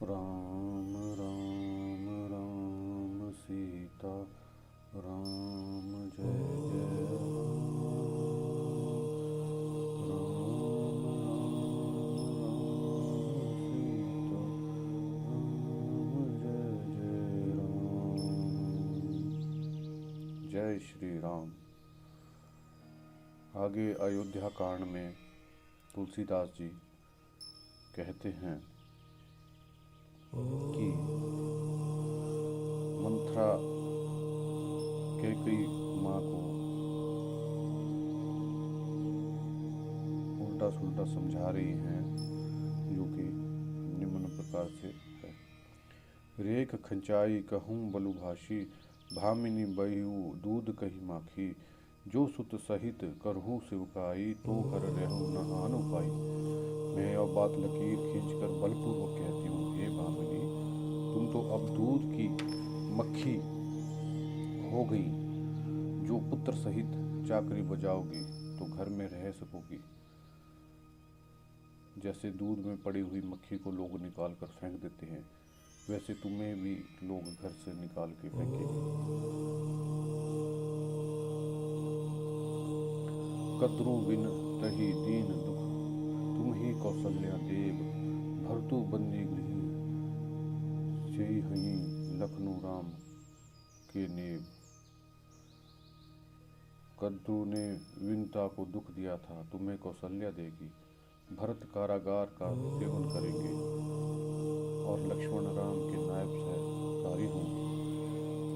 राम राम राम सीता राम जय जय राम जय श्री राम। आगे अयोध्या कांड में तुलसीदास जी कहते हैं कि मंथरा कैकेयी माँ को उल्टा सुल्टा समझा रही हैं, जो कि निम्न प्रकार से है। रेख खंचाई कहूँ बलुभाषी, भामिनी बहू दूध कही माखी। जो सुत सहित करहूँ शिवकाई, तो घर रहूँ न आन पाई। मैं यह बात लकीर खींचकर बलपूर्वक कहती हूँ, हे भामिनी, तुम तो अब दूध की मक्खी हो गई। जो पुत्र सहित चाकरी बजाओगी तो घर में रह सकोगी। जैसे दूध में पड़ी हुई मक्खी को लोग निकाल कर फेंक देते हैं, वैसे तुम्हें भी लोग घर से निकाल के फेंकेंगे। कतरु बिन तही दीन दुख, तुम ही कौशल्या देव। भरतु बंदी गृह, सेई हई लखनऊ राम के नेव। कद्रु ने विनता को दुख दिया था, तुम्हें कौशल्या देगी। भरत कारागार का सेवन करेंगे और लक्ष्मण राम के नायब सहकारी होंगे।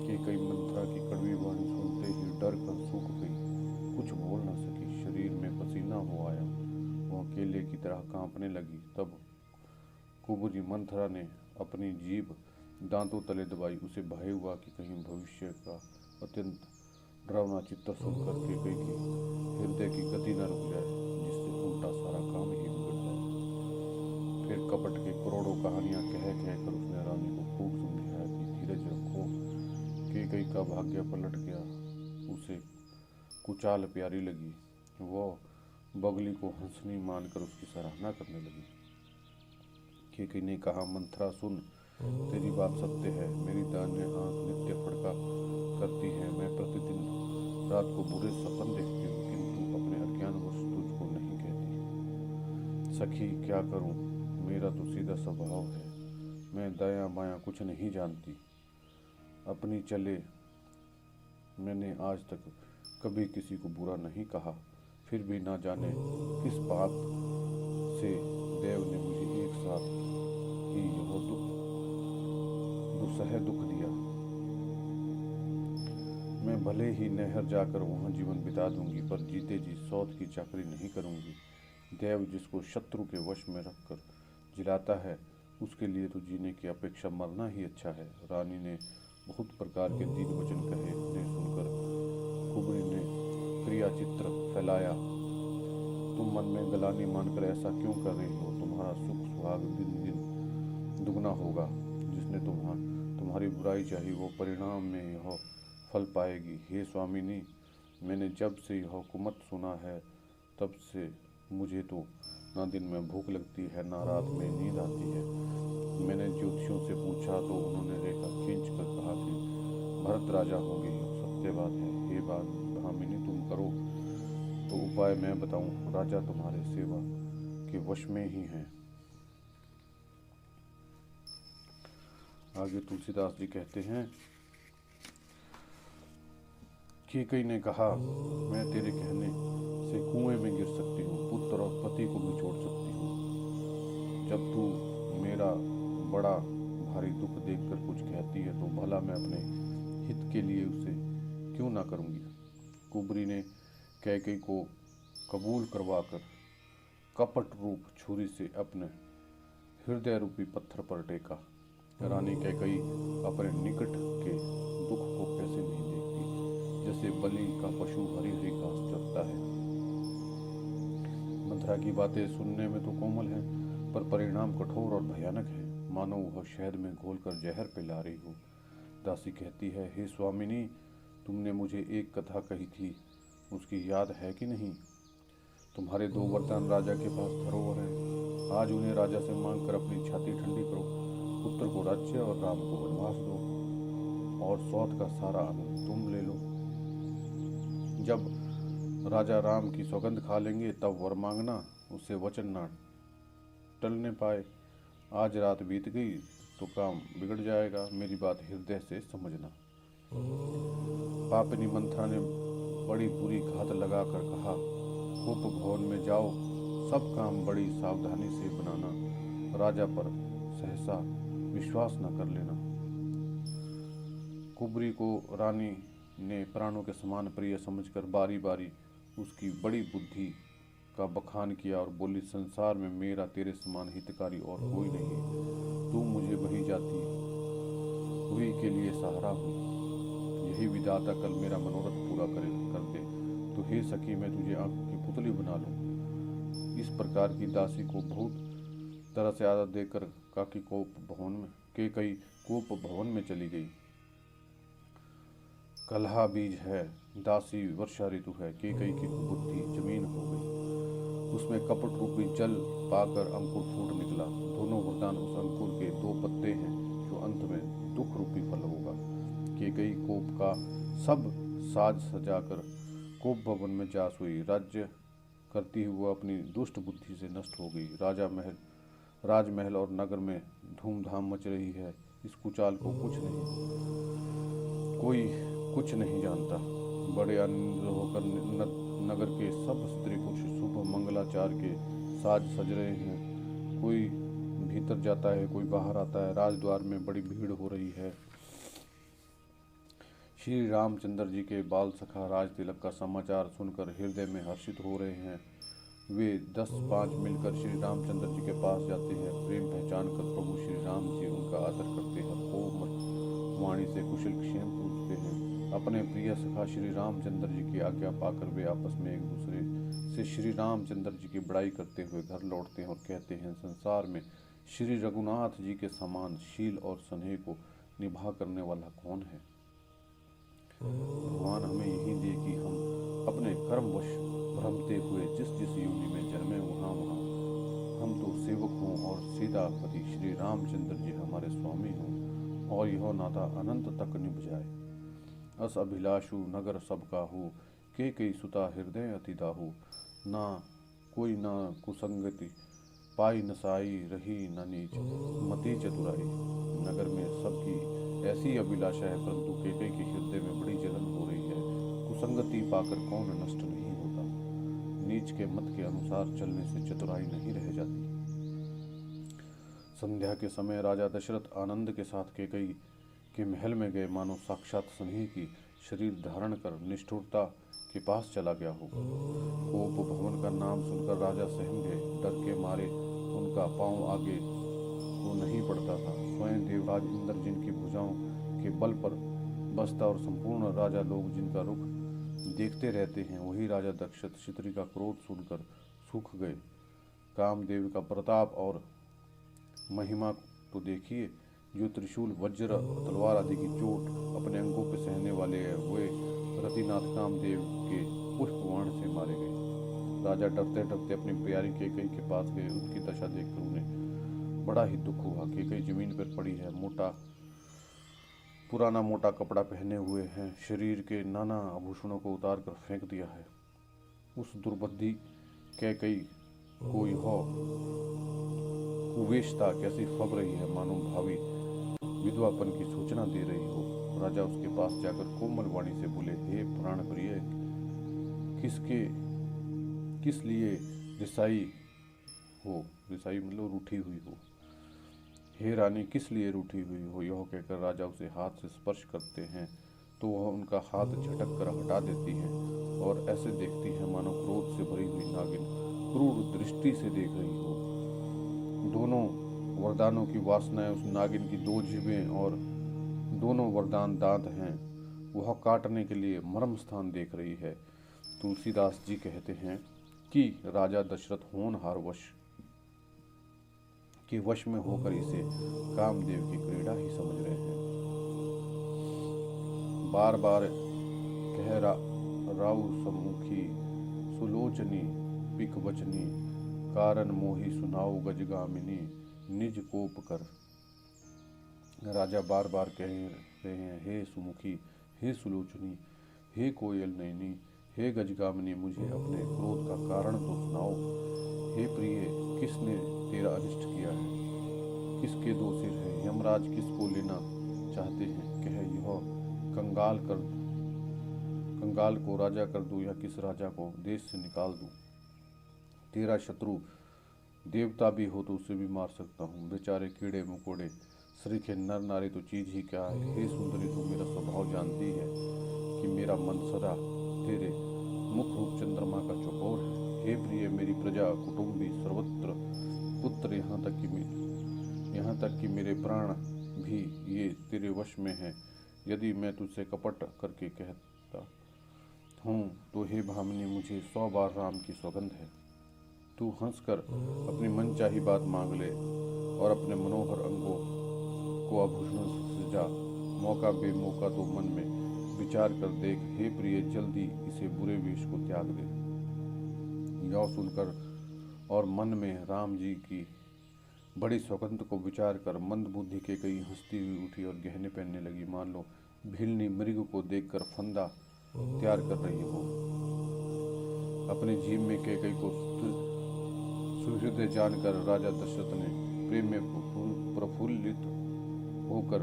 कैकेयी मंथरा की कड़वी वाणी सुनते ही डर कर सूख गई, कुछ बोल न सकी। शरीर में पसीना हो आया, वह केले की तरह कांपने लगी। तब कुबरी मंथरा ने अपनी जीभ दांतों तले दबाई। उसे भय हुआ कि कहीं भविष्य का अत्यंत डरावना चित्र सुनकर कैकेयी की हृदय की गति न रुक जाए, जिससे उल्टा सारा काम ही बिगड़ जाए। फिर कपट के करोड़ों कहानियां कह कर उसने रानी को खूब समझाया कि धीरज रखो। कैकेयी का भाग्य पलट गया, उसे कुचाल प्यारी लगी। वह बगली को हंसनी मानकर उसकी सराहना करने लगी। कैकेयी ने कहा, मंथरा सुन, तेरी बात सत्य है। मेरी दाहिनी आंख नित्य फड़का करती है। मैं प्रतिदिन रात को बुरे सपन देखती हूँ, किंतु अपने अज्ञानवश तुझको नहीं कहती। सखी, क्या करूँ, मेरा तो सीधा स्वभाव है। मैं दायां बायां कुछ नहीं जानती। अपनी चले मैंने आज तक कभी किसी को बुरा नहीं कहा, फिर भी ना जाने किस बात से देव ने मुझे एक साथ ही यह दुसह दुख दिया। मैं भले ही नहर जाकर वहाँ जीवन बिता दूंगी, पर जीते जी सौत की चाकरी नहीं करूंगी। देव जिसको शत्रु के वश में रखकर जिलाता है, उसके लिए तो जीने की अपेक्षा मरना ही अच्छा है। रानी ने बहुत प्रकार के दीन वचन कहे। उन्हें सुनकर कुबरी ने क्रिया चित्र फैलाया। तुम मन में गलानी मानकर ऐसा क्यों कर रही हो? तुम्हारा सुख सुहाग दिन दिन दुगना होगा। जिसने तुम्हारी बुराई चाही, वो परिणाम में यह फल पाएगी। हे स्वामिनी, मैंने जब से यह कुमत सुना है, तब से मुझे तो ना दिन में भूख लगती है, ना रात में नींद आती है। मैंने ज्योतिषियों से पूछा तो उन्होंने रेखा खींच कर कहा कि भरत राजा होंगे। यह सत्य बात है। हे भामिनी, तुम करो तो उपाय मैं बताऊं। राजा तुम्हारे सेवा के वश में ही हैं। आगे तुलसीदास जी कहते हैं, कैकेयी ने कहा, मैं तेरे कहने से कुएं में गिर सकती हूँ, पुत्र और पति को भी छोड़ सकती हूँ। जब तू मेरा बड़ा भारी दुख देखकर कुछ कहती है, तो भला मैं अपने हित के लिए उसे क्यों ना करूँगी। कुबरी ने कैकेयी को कबूल करवाकर कपट रूप छुरी से अपने हृदय रूपी पत्थर पर टेका। रानी कैकेयी अपने निकट के दुख को कैसे नहीं देखती, जैसे बलि का पशु हरी हरी घास चरता है। मंथरा की बातें सुनने में तो कोमल है, पर परिणाम कठोर और भयानक है, मानो वह शहद में घोलकर जहर पिला रही हो। दासी कहती है, हे स्वामिनी, तुमने मुझे एक कथा कही थी, उसकी याद है कि नहीं? तुम्हारे 2 वरदान राजा के पास धरोहर है, आज उन्हें राजा से मांग कर अपनी छाती ठंडी करो। पुत्र को राज्य और राम को वनवास दो और सौत का सारा आनंद तुम ले लो। जब राजा राम की सौगंध खा लेंगे तब वर मांगना, उससे वचन ना टलने पाए। आज रात बीत गई तो काम बिगड़ जाएगा, मेरी बात हृदय से समझना। पापनी मंथरा ने बड़ी बुरी घात लगाकर कहा, कोप भवन में जाओ, सब काम बड़ी सावधानी से बनाना, राजा पर सहसा विश्वास न कर लेना। कुबरी को रानी ने प्राणों के समान प्रिय समझकर बारी बारी उसकी बड़ी बुद्धि का बखान किया और बोली, संसार में मेरा तेरे समान हितकारी और कोई नहीं, तू मुझे बही जाती हुई के लिए सहारा हुई। यही विधाता कल मेरा मनोरथ पूरा कर दे, तो हे सखी मैं तुझे आंख की पुतली बना लूं। इस प्रकार की दासी को बहुत तरह से आदत देकर काकी कई कोप भवन में चली गई। कलहा बीज है, दासी वर्षा ऋतु है, कई की बुद्धि जमीन हो गई। उसमें कपट रूपी जल पाकर अंकुर फूट निकला। दोनों वरदान उस अंकुर के दो पत्ते हैं जो अंत में दुख रूपी फल होगा। केकई कोप का सब साज सजाकर कोप भवन में जा सोई। राज्य करती हुई वह अपनी दुष्ट बुद्धि से नष्ट हो गई। राजमहल और नगर में धूमधाम मच रही है। इस कुचाल को कोई कुछ नहीं जानता। बड़े आनंद होकर नगर के सब स्त्री पुरुष शुभ मंगलाचार के साज सज रहे हैं। कोई भीतर जाता है, कोई बाहर आता है। राजद्वार में बड़ी भीड़ हो रही है। श्री रामचंद्र जी के बाल सखा राज तिलक का समाचार सुनकर हृदय में हर्षित हो रहे हैं। वे 10-5 मिलकर श्री रामचंद्र जी के पास जाते हैं। प्रेम पहचान कर प्रभु श्री राम जी उनका आदर करते हैं। कोमल वाणी से कुशल क्षेम पूछते हैं। अपने प्रिय सखा श्री रामचंद्र जी की आज्ञा पाकर वे आपस में एक दूसरे से श्री रामचंद्र जी की बड़ाई करते हुए घर लौटते हैं और कहते हैं, संसार में श्री रघुनाथ जी के समान शील और स्नेह को निभा करने वाला कौन है। भगवान हमें यही दे कि हम अपने कर्मवश भ्रमते हुए जिस जिस योनि में जन्मे वहाँ हम तो सेवक हों और सीतापति श्री रामचंद्र जी हमारे स्वामी हों और यह नाता अनंत तक निभ जाए। अस अभिलाषु नगर सबका हो, के कई सुता हृदय अति दाहु। ना कोई ना कुसंगति पाई नसाई, रही न नीच मति चतुराई। नगर में सबकी ऐसी अभिलाषा है, परंतु केकई के हृदय में बड़ी जलन हो रही है। कुसंगति पाकर कौन नष्ट नहीं होता। नीच के मत के अनुसार चलने से चतुराई नहीं रह जाती। संध्या के समय राजा दशरथ आनंद के साथ केकई के महल में गए, मानो साक्षात स्नेह की शरीर धारण कर निष्ठुरता के पास चला गया हो। कोप भवन का नाम सुनकर राजा सहम गए। डर के मारे उनका पांव आगे को नहीं पड़ता था। स्वयं देवराज इंद्र जिनकी भुजाओं के बल पर बसता और संपूर्ण राजा लोग जिनका रुख देखते रहते हैं, वही राजा दशरथ क्षत्रिय का क्रोध सुनकर सूख गए। कामदेव का प्रताप और महिमा तो देखिए, जो त्रिशूल वज्र तलवार आदि की चोट अपने अंगों पर सहने वाले हैं, वे रतिनाथ कामदेव के पुष्पबाण से मारे गए। राजा डरते डरते अपनी प्यारी केकई के पास गए। उनकी दशा देखकर उन्हें बड़ा ही दुख हुआ। केकई जमीन पर पड़ी है, पुराना मोटा कपड़ा पहने हुए हैं, शरीर के नाना आभूषणों को उतार कर फेंक दिया है। उस दुर्बुद्धि कैकई को यह कुवेशता कैसी फब रही है, मानो भावी विधवापन की सूचना दे रही हो। राजा उसके पास जाकर कोमल वाणी से बोले, हे प्राण प्रिय, किस लिए रिसाई हो। रिसाई मतलब रूठी हुई हो। हे रानी, किस लिए रूठी हुई हो। यह कहकर राजा उसे हाथ से स्पर्श करते हैं तो वह उनका हाथ झटक कर हटा देती है और ऐसे देखती है मानो क्रोध से भरी हुई नागिन क्रूर दृष्टि से देख रही हो। दोनों वरदानों की वासनाएं उस नागिन की 2 जीभें और दोनों वरदान दांत हैं। वह काटने के लिए मर्म स्थान देख रही है। तुलसीदास जी कहते हैं कि राजा दशरथ होनहार के वश में होकर इसे कामदेव की क्रीड़ा ही समझ रहे हैं। बार बार कह राउ सम्मुखी सुलोचनी पिक वचनी, कारण मोहि सुनाऊ गजगामिनी, निज कोप कर राजा बार बार कह रहे हैं, हे सुमुखी, हे सुलोचनी, हे कोयल नयनी, हे गजगामिनी, मुझे अपने क्रोध का कारण तो सुनाओ। हे प्रिय, किसने तेरा अनिष्ट किया है? किसके दो सिर हैं? यमराज किसको लेना चाहते हैं? कह, यह कंगाल को राजा कर दूं या किस राजा को देश से निकाल दूं? तेरा शत्रु देवता भी हो तो उसे भी मार सकता हूँ। बेचारे कीड़े मकोड़े, सरीखे नर नारी तो चीज ही क्या है। हे सुंदरी, तू मेरा स्वभाव जानती है कि मेरा मन सदा तेरे मुख रूप चंद्रमा का चौकोर है। हे प्रिय, मेरी प्रजा कुटुंबी सर्वत्र पुत्र, यहाँ तक कि मेरे प्राण भी ये तेरे वश में है। यदि मैं तुझसे कपट करके कहता हूँ तो हे भामिनी, मुझे 100 बार राम की सौगंध है। तू हंसकर अपनी मनचाही बात मांग ले और अपने मनोहर अंगों को आभूषणों से सजा। मौका बेमौका तो मन में विचार कर देख। हे प्रिय, जल्दी इसे बुरे वेश को त्याग दे। यह सुनकर और मन में राम जी की बड़ी सौगंध को विचार कर मंद बुद्धि के कई हंसती हुई उठी और गहने पहनने लगी, मान लो भीलनी मृग को देखकर फंदा तैयार कर रही हो। अपने जीव में कैकई को सुहृदय जानकर राजा दशरथ ने प्रेम में प्रफुल्लित होकर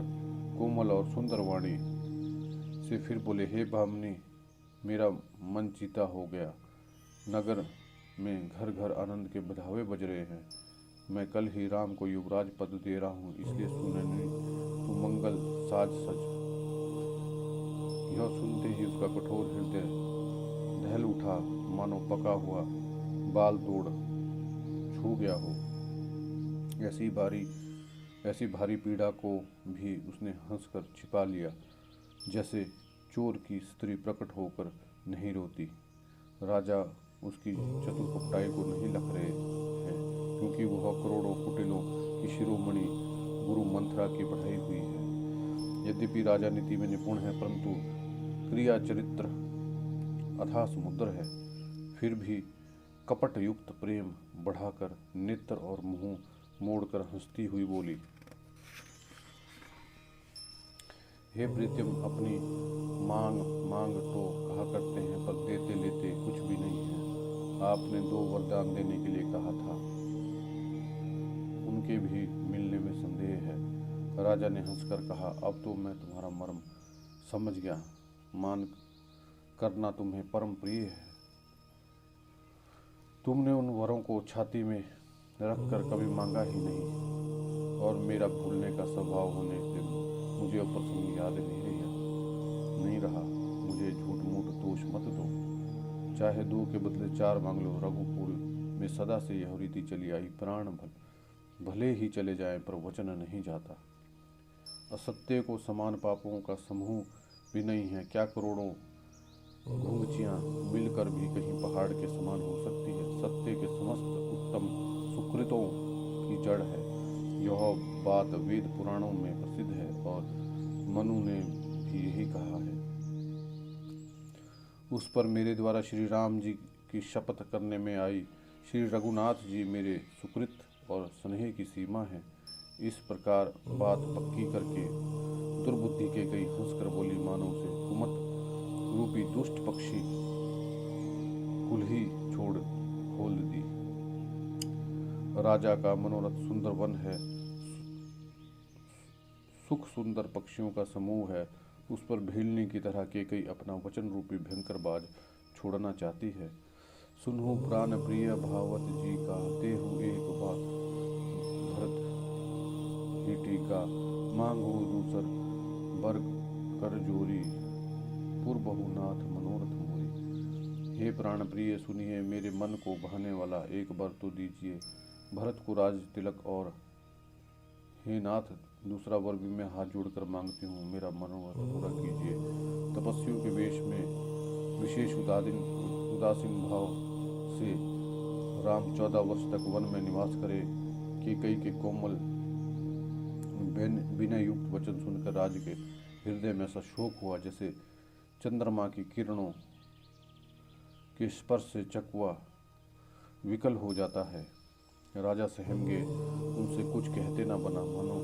कोमल और सुंदर वाणी से फिर बोले, हे भामिनी, मेरा मन चीता हो गया। नगर में घर घर आनंद के बधावे बज रहे हैं। मैं कल ही राम को युवराज पद दे रहा हूँ, इसलिए सुनैनी तू मंगल साज सज। यह सुनते ही उसका कठोर हृदय दहल उठा, मानो पका हुआ बाल तोड़ छू गया हो। ऐसी भारी पीड़ा को भी उसने हंसकर छिपा लिया, जैसे चोर की स्त्री प्रकट होकर नहीं रोती। राजा उसकी चतुर को नहीं लख रहे हैं, क्योंकि वह करोड़ों कुटिलों की शिरोमणि गुरु मंथरा की पढ़ाई हुई है। यद्यपि राजा नीति में निपुण है, परंतु क्रिया चरित्र अथाह समुद्र है। फिर भी कपट युक्त प्रेम बढ़ाकर नेत्र और मुंह मोड़कर हंसती हुई बोली, हे प्रीतम, अपनी मांग मांग तो कहा करते हैं, पर देते लेते कुछ भी नहीं है। आपने 2 वरदान देने के लिए कहा था, उनके भी मिलने में संदेह है। राजा ने हंसकर कहा, अब तो मैं तुम्हारा मर्म समझ गया। मान करना तुम्हें परम प्रिय है। तुमने उन वरों को छाती में रखकर कभी मांगा ही नहीं, और मेरा भूलने का स्वभाव होने से मुझे अब प्रसंग याद नहीं रहा। मुझे झूठ मूठ दोष मत दो, चाहे 2 के बदले 4 मांग लो। रघुकुल में सदा से यह रीति चली आई, प्राण भले ही चले जाएं पर वचन नहीं जाता। असत्य को समान पापों का समूह भी नहीं है। क्या करोड़ों घुंघचियाँ मिलकर भी कहीं पहाड़ के समान हो सकती है? सत्य के समस्त उत्तम सुकृतों की जड़ है। यह बात वेद पुराणों में प्रसिद्ध है और मनु ने भी यही कहा है। उस पर मेरे द्वारा श्री राम जी की शपथ करने में आई। श्री रघुनाथ जी मेरे सुकृत और स्नेह की सीमा है। इस प्रकार बात पक्की करके दुर्बुद्धि के कई हंसकर बोली, मानो से कुमत रूपी दुष्ट पक्षी कुल्ही छोड़ खोल दी। राजा का मनोरथ सुंदर वन है, सुख सुंदर पक्षियों का समूह है। उस पर भीलनी की तरह केकई अपना वचन रूपी भयंकर बाज छोड़ना चाहती है। सुनो प्राण प्रिय भावत जी का, देहु एक बात भरत ही टीका। मांगो दूसर वर्ग कर जोरी, पुरबहु नाथ मनोरथ मोरी। हे प्राण प्रिय, सुनिए, मेरे मन को बहाने वाला एक वर तो दीजिए। भरत को राज तिलक, और हे नाथ, दूसरा वर भी मैं हाथ जोड़कर मांगती हूँ, मेरा मनोरथ पूरा कीजिए। तपस्वियों के वेश में विशेष उदासीन भाव से राम 14 वर्ष तक वन में निवास करे। कैकेयी के कोमल विनय युक्त वचन सुनकर राज के हृदय में ऐसा शोक हुआ जैसे चंद्रमा की किरणों के स्पर्श से चकवा विकल हो जाता है। राजा सहम गए, उनसे कुछ कहते न बना, मानो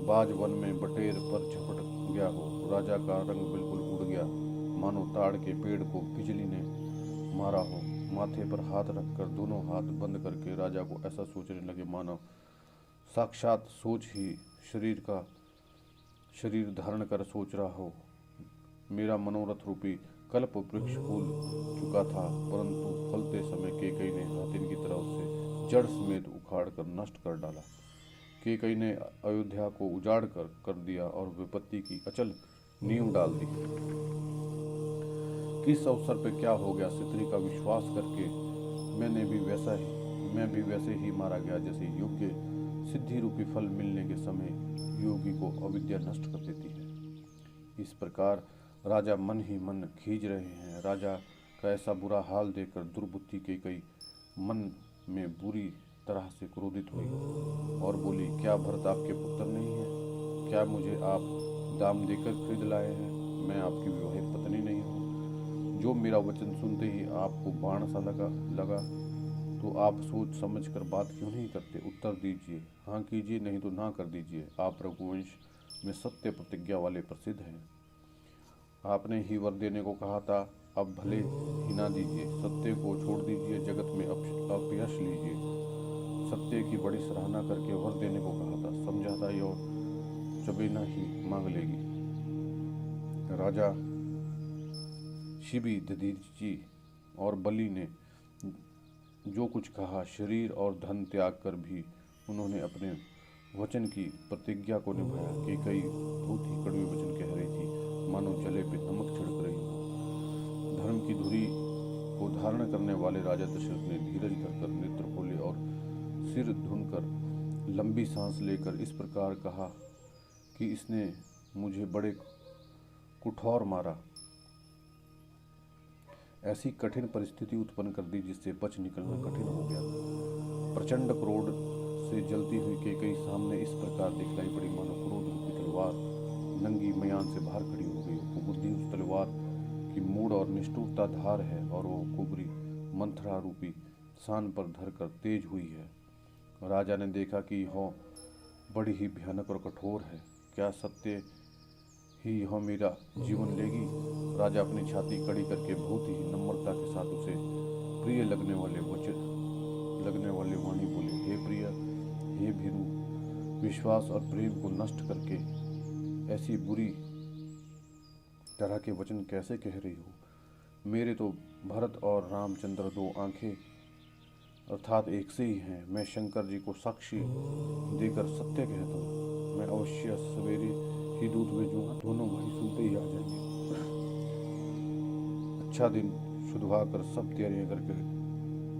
बाज वन में बटेर पर झपट गया हो। राजा का रंग बिल्कुल उड़ गया, मानो ताड़ के पेड़ को बिजली ने मारा हो। माथे पर हाथ रखकर दोनों हाथ बंद करके राजा को ऐसा सोचने लगे मानो साक्षात सोच ही शरीर धारण कर सोच रहा हो। मेरा मनोरथ रूपी कल्प वृक्ष फूल चुका था, परंतु फलते समय केकई ने हाथिन की तरह उसे जड़ समेत उखाड़ कर नष्ट कर डाला। केकई ने अयोध्या को उजाड़ कर दिया और विपत्ति की अचल नींव डाल दी। किस अवसर पे क्या हो गया, सितरी का विश्वास करके मैं भी वैसे ही मारा गया जैसे योग्य सिद्धि रूपी फल मिलने के समय योगी को अविद्या नष्ट कर देती है। इस प्रकार राजा मन ही मन खींच रहे हैं। राजा का ऐसा बुरा हाल देखकर दुर्बुद्धि केकई मन में बुरी तरह से क्रोधित हुई और बोली, क्या भरत आपके पुत्र नहीं है? क्या मुझे आप दाम देकर खरीद लाए हैं? मैं आपकी विवाहित पत्नी नहीं हूँ जो मेरा वचन सुनते ही आपको बाण सा लगा तो आप सोच समझ कर बात क्यों नहीं करते? उत्तर दीजिए, हाँ कीजिए, नहीं तो ना कर दीजिए। आप रघुवंश में सत्य प्रतिज्ञा वाले प्रसिद्ध हैं। आपने ही वर देने को कहा था, अब भले ही ना दीजिए। सत्य को छोड़ दीजिए, जगत में अपयश लीजिए। सत्य की बड़ी सराहना करके वर देने को कहा था, समझा था यह चबेना ही मांग लेगी। राजा शिबी, दधीची और बलि ने जो कुछ कहा, शरीर और धन त्याग कर भी उन्होंने अपने वचन की प्रतिज्ञा को निभाया। केकई बहुत ही कड़वे वचन कह रही थी, मानो जले पे नमक छिड़क रही हो। धर्म की धुरी को धारण करने वाले राजा दशरथ ने धीरज धरकर नेत्र खोले और सिर ढूंढकर लंबी सांस लेकर इस प्रकार कहा कि इसने मुझे बड़े कुठौर मारा, ऐसी कठिन परिस्थिति उत्पन्न कर दी जिससे बच निकलना कठिन हो गया। प्रचंड क्रोध से जलती हुई केकई सामने इस प्रकार दिखलाई पड़ी मानो क्रोध रूपी तलवार नंगी मयान से बाहर खड़ी हो गई। कुबुद्धि उस तलवार की मूढ़ और निष्ठुरता धार है और वो कुबरी मंथरा रूपी सान पर धरकर तेज हुई है। राजा ने देखा कि यह बड़ी ही भयानक और कठोर है। क्या सत्य ही यह मेरा जीवन लेगी? राजा अपनी छाती कड़ी करके बहुत ही नम्रता के साथ उसे प्रिय लगने वाले वाणी बोले, हे प्रिय, हे भीरू, विश्वास और प्रेम को नष्ट करके ऐसी बुरी तरह के वचन कैसे कह रही हो? मेरे तो भरत और रामचंद्र दो आंखें अर्थात एक से ही हैं। मैं शंकर जी को साक्षी देकर सत्य कहता हूँ, मैं अवश्य सवेरे ही दूध भेजूंगा, दोनों भाई सुनते ही आ जाएंगे। अच्छा दिन शुद्धवा कर सब तैयारियां करके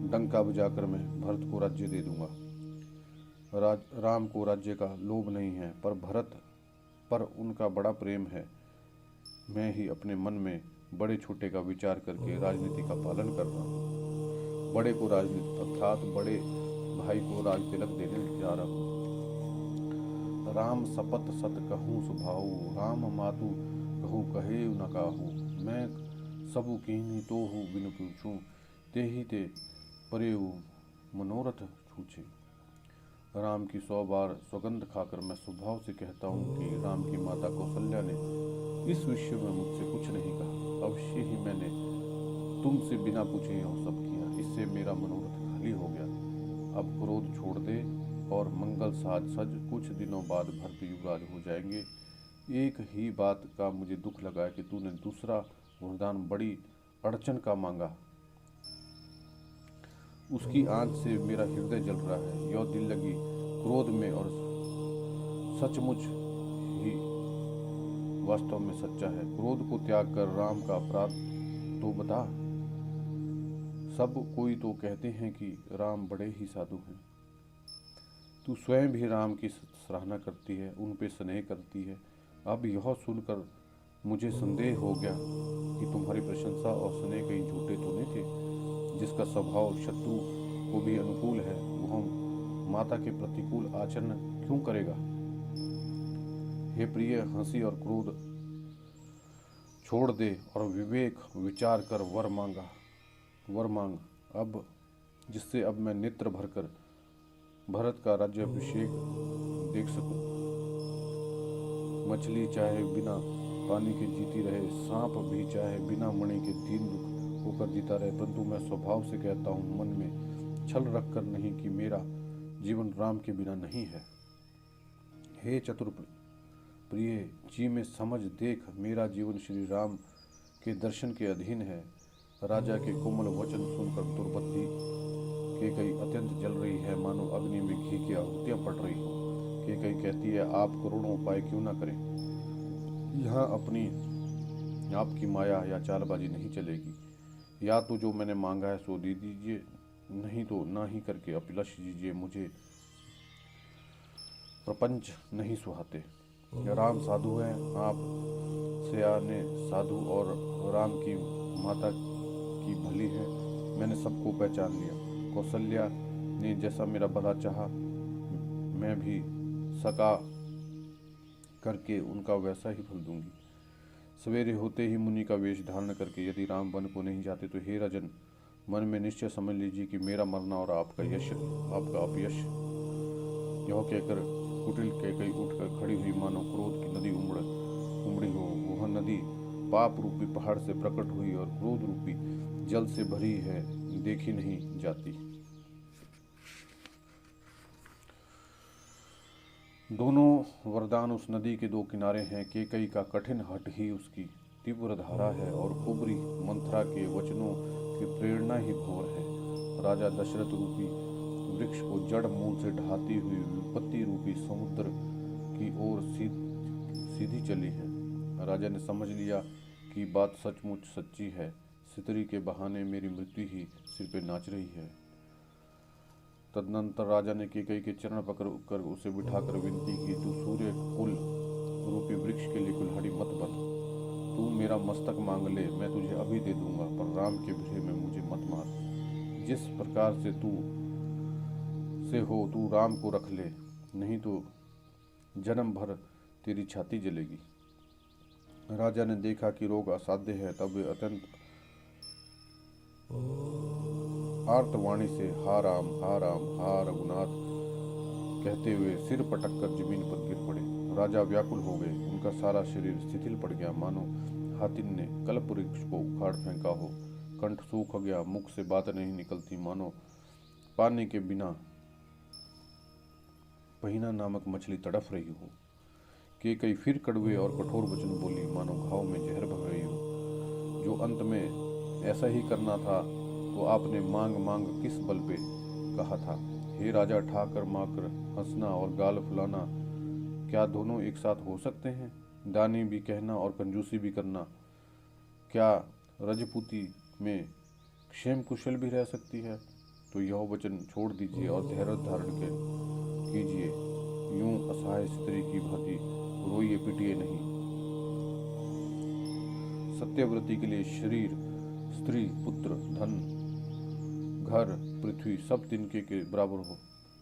डंका बजाकर मैं भरत को राज्य दे दूंगा। राम को राज्य का लोभ नहीं है, पर भरत पर उनका बड़ा प्रेम है। मैं ही अपने मन में बड़े छोटे का विचार करके राजनीति का पालन कर रहा हूँ। बड़े को राजनीति अर्थात बड़े भाई को राज तिलक देने जा रहा हूँ। राम सपत सत कहूँ सुभाऊ, राम मातु कहूँ कहे न काहू। मैं सबु कीन्ही तो हूँ बिनु पूछूं, ते ही ते परे मनोरथ छूछे। राम की 100 बार सौगंध खाकर मैं स्वभाव से कहता हूँ कि राम की माता कौशल्या ने इस विषय में मुझसे कुछ नहीं कहा। अवश्य ही मैंने तुमसे बिना पूछे यह सब किया, इससे मेरा मनोरथ खाली हो गया। अब क्रोध छोड़ दे और मंगल साज सज। कुछ दिनों बाद भरत युवराज हो जाएंगे। एक ही बात का मुझे दुख लगा कि तूने दूसरा वरदान बड़ी अड़चन का मांगा। उसकी आंच से मेरा हृदय जल रहा है। यह दिल लगी क्रोध में और सचमुच ही वास्तव में सच्चा है। क्रोध को त्याग कर राम का अपराध तो बता। सब कोई तो कहते हैं कि राम बड़े ही साधु हैं। तू स्वयं भी राम की सराहना करती है, उन पे स्नेह करती है। अब यह सुनकर मुझे संदेह हो गया कि तुम्हारी प्रशंसा और स्नेह कहीं झूठे तो नहीं थे। जिसका स्वभाव शत्रु को भी अनुकूल है, वह माता के प्रतिकूल आचरण क्यों करेगा? हे प्रिय, हंसी और क्रोध छोड़ दे और विवेक विचार कर वर मांग अब, जिससे अब मैं नेत्र भरकर भरत का राज्याभिषेक देख सकूं। मछली चाहे बिना पानी के जीती रहे, सांप भी चाहे बिना मणि के दीन होकर जीता रहे, परंतु मैं स्वभाव से कहता हूँ, मन में छल रखकर नहीं, कि मेरा जीवन राम के बिना नहीं है। हे चतुर प्रिय जी, में समझ देख, मेरा जीवन श्री राम के दर्शन के अधीन है। राजा के कोमल वचन सुनकर द्रौपदी कैकेयी अत्यंत जल रही है, मानो अग्नि में घी की आहुतियां पड़ रही हो। कैकेयी कहती है, आप करोड़ों उपाय क्यों ना करें, यहाँ अपनी आपकी माया या चालबाजी नहीं चलेगी। या तो जो मैंने मांगा है सो दे दीजिए, नहीं तो ना ही करके अभिलाष दीजिए, मुझे प्रपंच नहीं सुहाते। राम साधु हैं, आप सयाने साधु और राम की माता की भली है, मैंने सबको पहचान लिया। कौशल्या ने जैसा मेरा भला चाहा, मैं भी सका करके उनका वैसा ही फल दूंगी। सवेरे होते ही मुनि का वेश धारण करके यदि राम वन को नहीं जाते तो हे राजन, मन में निश्चय समझ लीजिए कि मेरा मरना और आपका अपयश। यह कहकर कुटिल कैकेयी उठकर खड़ी हुई, मानो क्रोध की नदी उमड़ी हो। वह नदी पाप रूपी पहाड़ से प्रकट हुई और क्रोध रूपी जल से भरी है, देखी नहीं जाती। दोनों वरदान उस नदी के दो किनारे हैं। कैकेयी का कठिन हठ ही उसकी तीव्र धारा है और कुबरी मंथरा के वचनों की प्रेरणा ही घोर है। राजा दशरथ रूपी वृक्ष को जड़ मूल से ढाती हुई विपत्ति रूपी समुद्र की ओर सीधी चली है। राजा ने समझ लिया कि बात सचमुच सच्ची है, सितरी के बहाने मेरी मृत्यु ही सिर पे नाच रही है। तदनंतर राजा ने कैकेयी के चरण पकड़ कर उसे बिठाकर विनती की, तू सूर्य कुल रूपी वृक्ष के लिए कुल्हाड़ी मत बन, तू मेरा मस्तक मांग ले, मैं तुझे अभी दे दूंगा, पर राम के भय में मुझे मत मार। जिस प्रकार से तू राम को रख ले, नहीं तो जन्म भर तेरी छाती जलेगी। राजा ने देखा कि रोग असाध्य है, तब वे अत्यंत आर्तवाणी से हा राम हा रघुनाथ कहते हुए सिर पटक कर जमीन पर गिर पड़े। राजा व्याकुल हो गए, उनका सारा शरीर शिथिल पड़ गया, मानो हाथिन ने कल्प वृक्ष को उखाड़ फेंका हो। कंठ सूख गया, मुख से बात नहीं निकलती, मानो पानी के बिना पहिना नामक मछली तड़फ रही हो। कैकेयी फिर कड़वे और कठोर वचन बोली, मानो घाव में जहर भर रही हो। जो अंत में ऐसा ही करना था तो आपने मांग मांग किस बल पे कहा था। हे राजा, ठाकर माकर हंसना और गाल फुलाना क्या दोनों एक साथ हो सकते हैं? दानी भी कहना और कंजूसी भी करना क्या रजपूती में क्षेम कुशल भी रह सकती है? तो यह वचन छोड़ दीजिए और धैर्य धारण कीजिए, यूं असहाय स्त्री की भांति रोइए पिटिए नहीं। सत्यव्रती के लिए शरीर, स्त्री, पुत्र, धन, घर, पृथ्वी सब तिनके के बराबर हो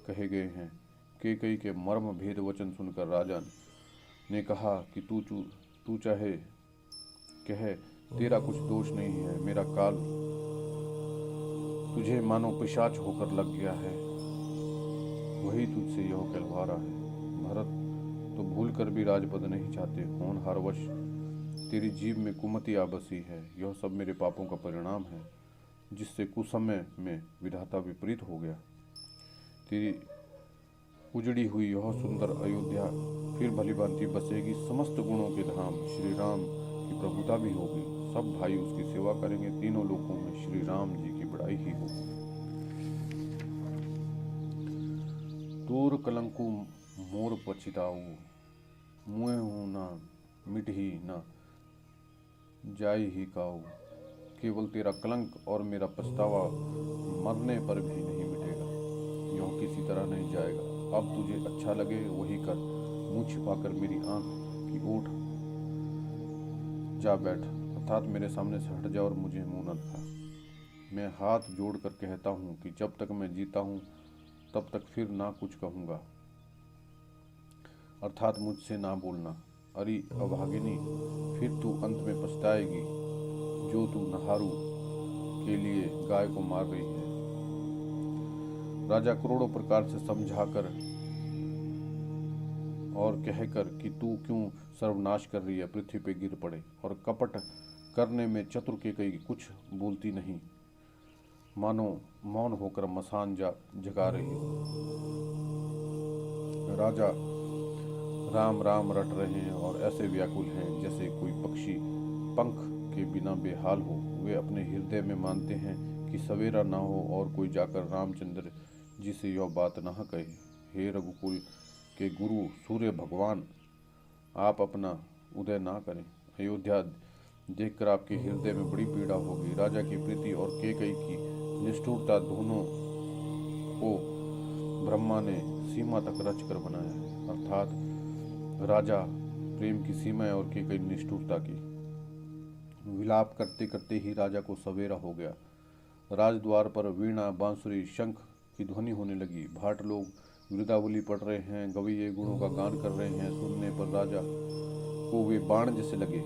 कहे गए हैं। कैकेयी के मर्म भेद वचन सुनकर राजा ने कहा कि तू चाहे कहे, तेरा कुछ दोष नहीं है, मेरा काल तुझे मानो पिशाच होकर लग गया है, वही तुझसे यह कहलवा रहा है। भरत तो भूल कर भी राजपद नहीं चाहते, होनहारवश तेरी जीभ में कुमति आ बसी है। यह सब मेरे पापों का परिणाम है, जिससे कुसमय में विधाता विपरीत हो गया। तेरी उजड़ी हुई यह सुंदर अयोध्या फिर भली भांति बसेगी, समस्त गुणों के धाम श्री राम की प्रभुता भी होगी, सब भाई उसकी सेवा करेंगे, तीनों लोकों में श्री राम जी की बड़ाई ही होगी। तोर कलंकु मोर पछिताऊ, मुँह हूँ ना मिट ही ना जाय ही काऊ। केवल तेरा कलंक और मेरा पछतावा मरने पर भी नहीं मिटेगा, यूं किसी तरह नहीं जाएगा। अब तुझे अच्छा लगे वही कर, मुँह छिपाकर मेरी आंख की ओट जा बैठ, अर्थात मेरे सामने से हट जा और मुझे मुंह न दिखा। मैं हाथ जोड़कर कहता हूँ कि जब तक मैं जीता हूँ तब तक फिर ना कुछ कहूँगा, अर्थात मुझसे ना बोलना। अरे अभागिनी, फिर तू अंत में पछताएगी, जो तू नहारू के लिए गाय को मार रही है। राजा करोड़ों प्रकार से समझाकर और कहकर कि तू क्यों सर्वनाश कर रही है, पृथ्वी पे गिर पड़े। और कपट करने में चतुर कैकई कुछ बोलती नहीं, मानो मौन होकर मसान जगा रही हो। राजा राम राम रट रहे हैं और ऐसे व्याकुल हैं जैसे कोई पक्षी पंख के बिना बेहाल हो। वे अपने हृदय में मानते हैं कि सवेरा ना हो और कोई जाकर रामचंद्र जी से यह बात न कहे। हे रघुकुल के गुरु सूर्य भगवान, आप अपना उदय ना करें। अयोध्या देखकर आपके हृदय में बड़ी पीड़ा होगी। राजा की प्रीति और कैकई की निष्ठुरता दोनों को ब्रह्मा ने सीमा तक रच कर बनाया है, अर्थात राजा प्रेम की सीमा और कैकई निष्ठुरता की। विलाप करते करते ही राजा को सवेरा हो गया। राजद्वार पर वीणा बांसुरी शंख की ध्वनि होने लगी। भाट लोग वृदावली पढ़ रहे हैं, गवैये गुणों का गान कर रहे हैं। सुनने पर राजा को वे बाण जैसे लगे।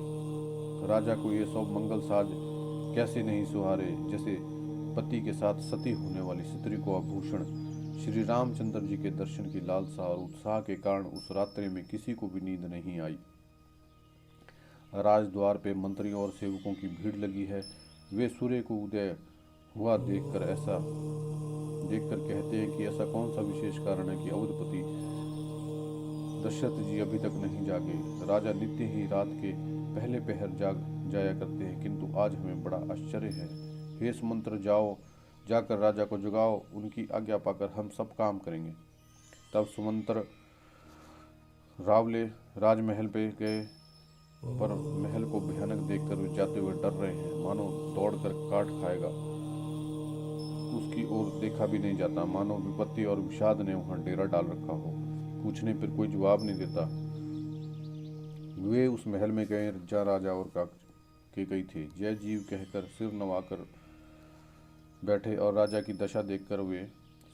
राजा को ये सब मंगल साज कैसे नहीं सुहारे, जैसे पति के साथ सती होने वाली स्त्री को आभूषण। श्री रामचंद्र जी के दर्शन की लालसा और उत्साह के कारण उस रात्रि में किसी को भी नींद नहीं आई। राजद्वार पे मंत्रियों और सेवकों की भीड़ लगी है। वे सूर्य को उदय हुआ देखकर कहते हैं कि ऐसा कौन सा विशेष कारण है कि अवधपति दशरथ जी अभी तक नहीं जागे। राजा नित्य ही रात के पहले पहर जाग जाया करते हैं, किंतु आज हमें बड़ा आश्चर्य है। हे सुमंत्र, जाओ, जाकर राजा को जगाओ, उनकी आज्ञा पाकर हम सब काम करेंगे। तब सुमंत्र रावले राजमहल पे गए, पर महल को भयानक देखकर वे जाते हुए डर रहे हैं, मानो दौड़कर काट खाएगा। उसकी ओर देखा भी नहीं जाता, मानो विपत्ति और विषाद ने वहां डेरा डाल रखा हो। पूछने पर कोई जवाब नहीं देता। वे उस महल में गए जहाँ राजा और कैकई थे। जय जीव कहकर सिर नवाकर बैठे और राजा की दशा देखकर वे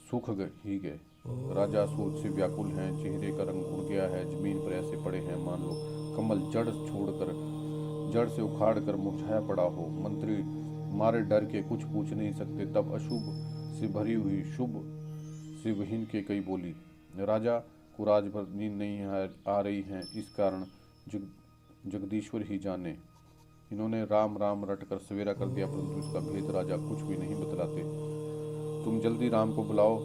सूख ही गए। राजा सोच से व्याकुल हैं, चेहरे का रंग उड़ गया है, जमीन पर ऐसे पड़े हैं मान लो कमल जड़ से उखाड़ कर मुरझाया पड़ा हो। मंत्री मारे डर के कुछ पूछ नहीं सकते। तब अशुभ से भरी हुई शुभ से विहीन कैकई बोली, राजा को राज भर नींद नहीं आ रही है, इस कारण जगदीश्वर ही जाने। इन्होंने राम राम रट कर सवेरा कर दिया, परंतु इसका भेद राजा कुछ भी नहीं बतलाते। तुम जल्दी राम को बुलाओ,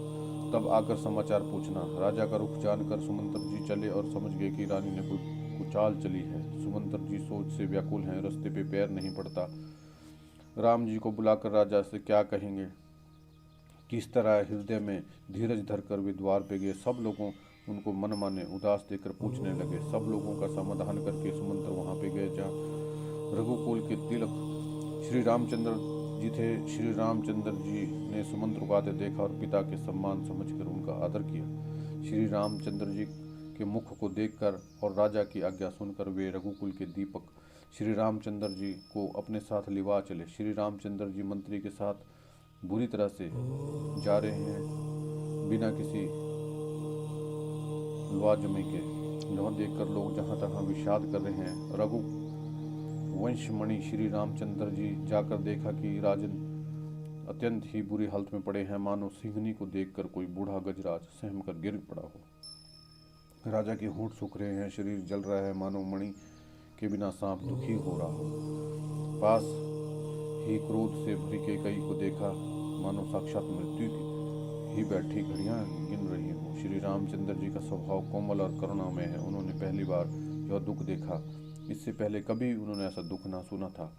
तब आकर समाचार पूछना। राजा का रुख जानकर सुमंत्र जी चले और समझ गए कि रानी ने कोई कुचाल चली है। सुमंत्र जी सोच से व्याकुल हैं, रास्ते पे पैर नहीं पड़ता। राम जी को बुलाकर राजा से क्या कहेंगे, किस तरह हृदय में धीरज धरकर वे द्वार पे गए। सब लोगों उनको मन माने उदास देखकर पूछने लगे। सब लोगों का समाधान करके सुमंत्र वहां पे गए जहाँ रघुकुल के तिलक श्री रामचंद्र जी थे। श्री रामचंद्र जी ने सुमंत्र को आते देखा और पिता के सम्मान समझकर उनका आदर किया। श्री रामचंद्र जी के मुख को देखकर और राजा की आज्ञा सुनकर वे रघुकुल के दीपक श्री रामचंद्र जी को अपने साथ लिवा चले। श्री रामचंद्र जी मंत्री के साथ बुरी तरह से जा रहे हैं, बिना किसी लवाजमे के। यह देखकर लोग जहाँ तहाँ विषाद कर रहे हैं। रघु वंशमणि श्री रामचंद्र जी जाकर देखा कि राजन अत्यंत ही बुरी हालत में पड़े हैं, मानो सिंहनी को देखकर कोई बूढ़ा गजराज सहम कर गिर पड़ा हो। राजा के होंठ सूख रहे हैं, शरीर जल रहा है, मानो मणि के बिना सांप दुखी हो रहा हो। पास ही क्रोध से भरी कैकई को देखा, मानो साक्षात मृत्यु ही बैठी घड़ियां गिन रही हो। श्री रामचंद्र जी का स्वभाव कोमल और करुणामय है। उन्होंने पहली बार यह दुख देखा, इससे पहले कभी उन्होंने ऐसा दुख ना सुना था।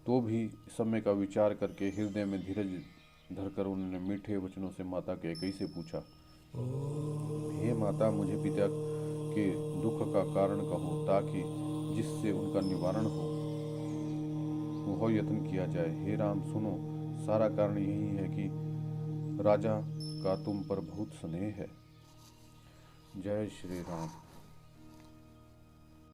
तो भी समय का विचार करके हृदय में धीरज धरकर उन्होंने मीठे वचनों से माता कैकई से पूछा, हे माता, मुझे पिता के दुख का कारण कहो, ताकि जिससे उनका निवारण हो वह यत्न किया जाए। हे राम, सुनो, सारा कारण यही है कि राजा का तुम पर बहुत स्नेह है। जय श्री राम।